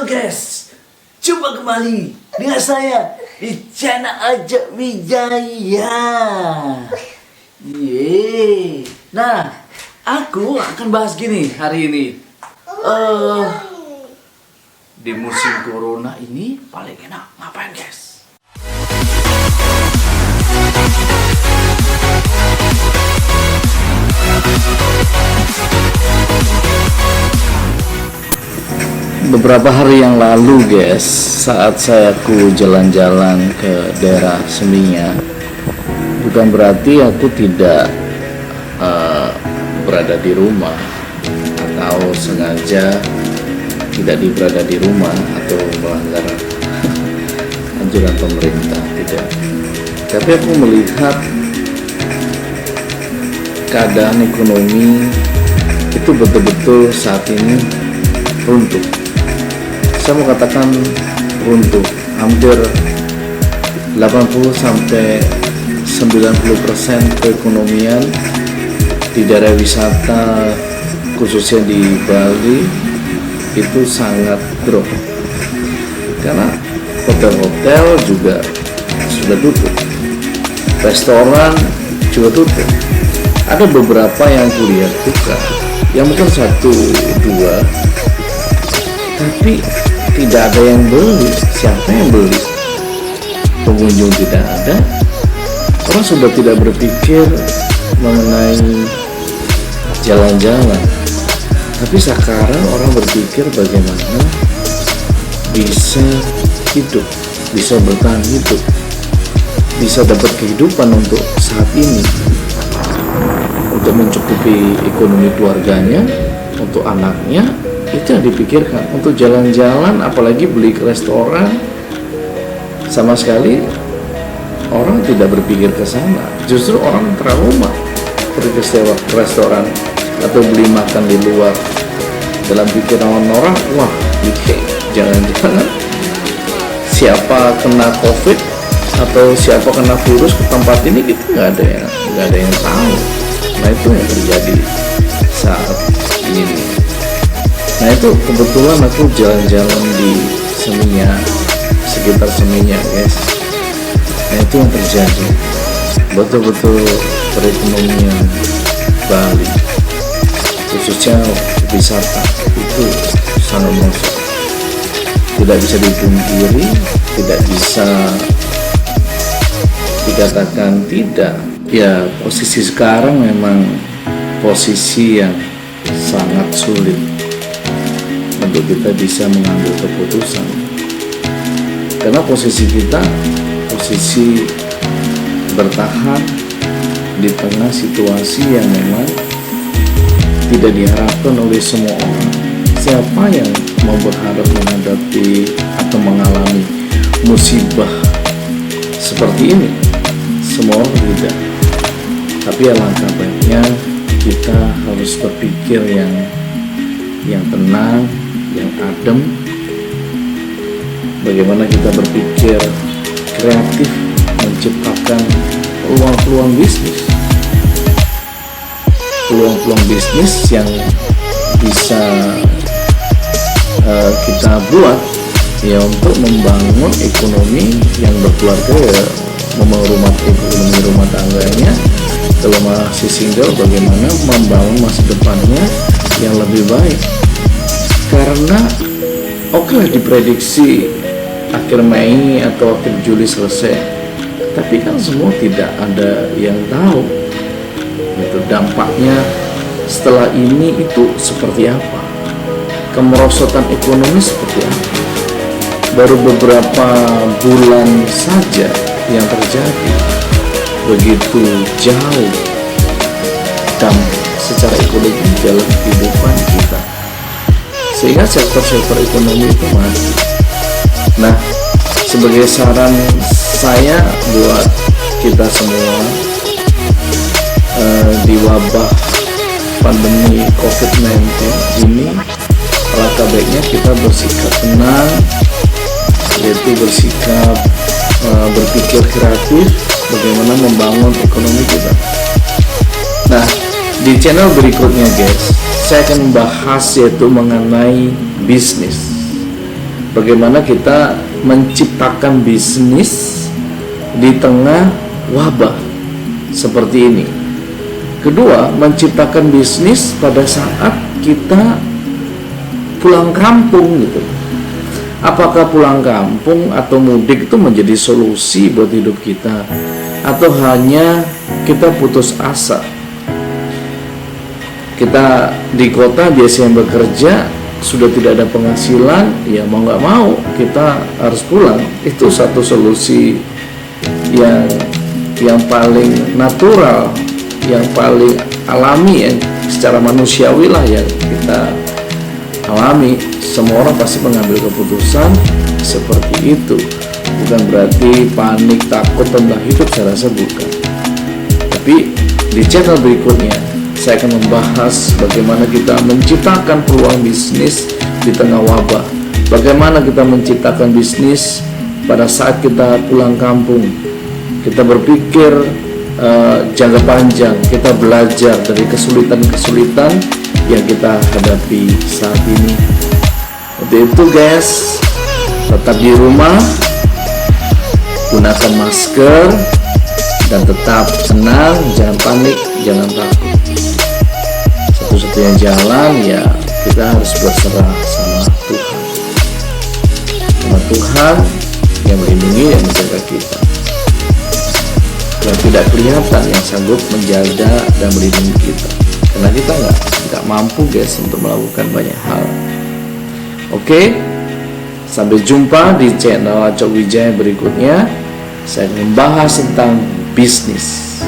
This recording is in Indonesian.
Guys, jumpa kembali dengan saya di channel Ajak Wijaya. Nah, aku akan bahas gini hari ini. Di musim corona ini paling enak ngapain, guys? Beberapa hari yang lalu, guys, saat aku jalan-jalan ke daerah Seminyak, bukan berarti aku tidak berada di rumah atau sengaja tidak berada di rumah atau melanggar anjuran pemerintah, tidak. Tapi aku melihat keadaan ekonomi itu betul-betul saat ini runtuh. Saya mau katakan runtuh, hampir 80-90% perekonomian di daerah wisata khususnya di Bali itu sangat drop, karena hotel-hotel juga sudah tutup, restoran juga tutup. Ada beberapa yang kulihat buka, yang mungkin 1-2, tapi tidak ada yang beli. Siapa yang beli? Pengunjung tidak ada. Orang sudah tidak berpikir mengenai jalan-jalan. Tapi sekarang orang berpikir bagaimana bisa hidup, bisa bertahan hidup, bisa dapat kehidupan untuk saat ini, untuk mencukupi ekonomi keluarganya, untuk anaknya. Itu yang dipikirkan. Untuk jalan-jalan, apalagi beli ke restoran, sama sekali orang tidak berpikir ke sana. Justru orang trauma pergi ke restoran atau beli makan di luar. Dalam pikiran orang, wah, jangan-jangan siapa kena COVID atau siapa kena virus ke tempat ini, kita nggak ada yang tahu. Nah, itu yang terjadi saat ini. Nah, itu kebetulan aku jalan-jalan di Seminyak, sekitar Seminyak, guys. Nah, itu yang terjadi. Betul-betul perekonomian Bali, khususnya wisata, itu sangat merosot. Tidak bisa dipungkiri, tidak bisa dikatakan tidak. Ya, posisi sekarang memang posisi yang sangat sulit untuk kita bisa mengambil keputusan, karena posisi kita posisi bertahan di tengah situasi yang memang tidak diharapkan oleh semua orang. Siapa yang mau berharap menghadapi atau mengalami musibah seperti ini? Semua orang tidak. Tapi alangkah baiknya kita harus berpikir yang tenang, yang adem. Bagaimana kita berpikir kreatif, menciptakan peluang-peluang bisnis, peluang-peluang bisnis yang bisa kita buat ya untuk membangun ekonomi yang berkeluarga, ya membangun ekonomi rumah tangganya. Kalau masih single, bagaimana membangun masa depannya yang lebih baik. Karena oke lah diprediksi akhir Mei atau akhir Juli selesai, tapi kan semua tidak ada yang tahu itu dampaknya setelah ini itu seperti apa, kemerosotan ekonomi seperti apa. Baru beberapa bulan saja yang terjadi, begitu jauh dampak secara ekonomi dalam kehidupan kita, sehingga sektor-sektor ekonomi itu mati. Nah, sebagai saran saya buat kita semua di wabah pandemi COVID-19 ini, alangkah baiknya kita bersikap tenang, yaitu bersikap berpikir kreatif bagaimana membangun ekonomi kita. Nah, di channel berikutnya, guys, saya akan bahas yaitu mengenai bisnis. bagaimana kita menciptakan bisnis di tengah wabah seperti ini. Kedua, menciptakan bisnis pada saat kita pulang kampung gitu. Apakah pulang kampung atau mudik itu menjadi solusi buat hidup kita, atau hanya kita putus asa? Kita di kota biasanya bekerja, sudah tidak ada penghasilan, ya mau nggak mau kita harus pulang. Itu satu solusi yang paling natural, yang paling alami, yang secara manusiawi lah yang kita alami. Semua orang pasti mengambil keputusan seperti itu. Bukan berarti panik, takut tentang hidup, saya rasa bukan. Tapi di channel berikutnya saya akan membahas bagaimana kita menciptakan peluang bisnis di tengah wabah. Bagaimana kita menciptakan bisnis pada saat kita pulang kampung. Kita berpikir jangka panjang, kita belajar dari kesulitan-kesulitan yang kita hadapi saat ini. Untuk itu guys, tetap di rumah, gunakan masker, dan tetap tenang, jangan panik, jangan takut. Satu-satunya jalan ya kita harus berserah sama Tuhan. Sama Tuhan yang melindungi dan menjaga kita. Yang tidak kelihatan yang sanggup menjaga dan melindungi kita. Karena kita nggak mampu guys untuk melakukan banyak hal. Oke, sampai jumpa di channel Acok Wijaya berikutnya. Saya akan membahas tentang bisnis.